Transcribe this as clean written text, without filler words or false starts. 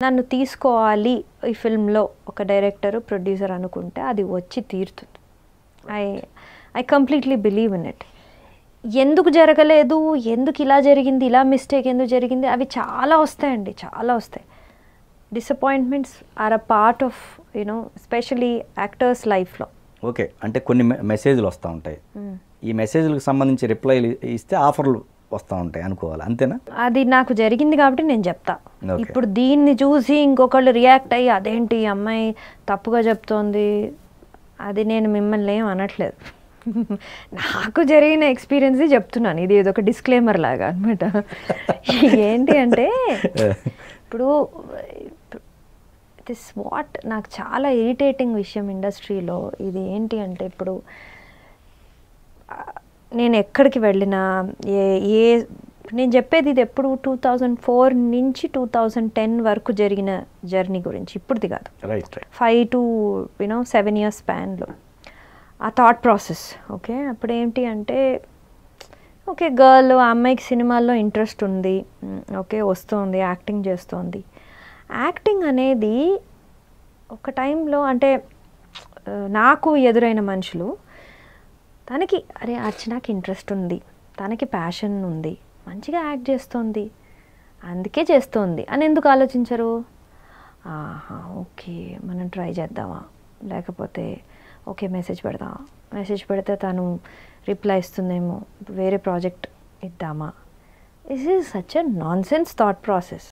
నన్ను తీసుకోవాలి ఈ ఫిల్మ్‌లో ఒక డైరెక్టర్, ప్రొడ్యూసర్ అనుకుంటే అది వచ్చి తీరుతుంది. I I completely believe in it. ఎందుకు జరగలేదు, ఎందుకు ఇలా జరిగింది, ఇలా మిస్టేక్ ఎందుకు జరిగింది, అవి చాలా వస్తాయండి, చాలా వస్తాయి. Disappointments are a part of especially actors లైఫ్లో. ఓకే, అంటే కొన్ని మెసేజ్లు వస్తూ ఉంటాయి. ఈ మెసేజ్లకు సంబంధించి రిప్లైలు ఇస్తే ఆఫర్లు వస్తూ ఉంటాయి అనుకోవాలి, అంతేనా? అది నాకు జరిగింది కాబట్టి నేను చెప్తా. ఇప్పుడు దీన్ని చూసి ఇంకొకళ్ళు రియాక్ట్ అయ్యి అదేంటి అమ్మాయి తప్పుగా చెప్తోంది, అది నేను మిమ్మల్ని ఏం అనట్లేదు. నాకు జరిగిన ఎక్స్పీరియన్స్ చెప్తున్నాను. ఇది ఏదో ఒక డిస్క్లైమర్ లాగా అనమాట. ఏంటి అంటే ఇప్పుడు దిస్ వాట్ నాకు చాలా ఇరిటేటింగ్ విషయం ఇండస్ట్రీలో ఇది ఏంటి అంటే, ఇప్పుడు నేను ఎక్కడికి వెళ్ళినా ఏ నేను చెప్పేది ఇది ఎప్పుడు 2004 నుంచి 2010 వరకు జరిగిన జర్నీ గురించి, ఇప్పుడుది కాదు. 5 to 7 years స్పాన్లో ఆ థాట్ ప్రాసెస్. ఓకే, అప్పుడు ఏంటి అంటే, ఓకే గర్ల్, ఆ అమ్మాయికి సినిమాల్లో ఇంట్రెస్ట్ ఉంది, ఓకే వస్తుంది, యాక్టింగ్ చేస్తోంది. యాక్టింగ్ అనేది ఒక టైంలో అంటే నాకు ఎదురైన మనుషులు తనకి అరే అర్చనకి ఇంట్రెస్ట్ ఉంది, తనకి ప్యాషన్ ఉంది, మంచిగా యాక్ట్ చేస్తోంది, అందుకే చేస్తోంది అని ఎందుకు ఆలోచించరు? ఓకే మనం ట్రై చేద్దామా, లేకపోతే ఓకే మెసేజ్ పెడదామా, మెసేజ్ పెడితే తను రిప్లై ఇస్తుందేమో, వేరే ప్రాజెక్ట్ ఇద్దామా. This is such a nonsense thought process.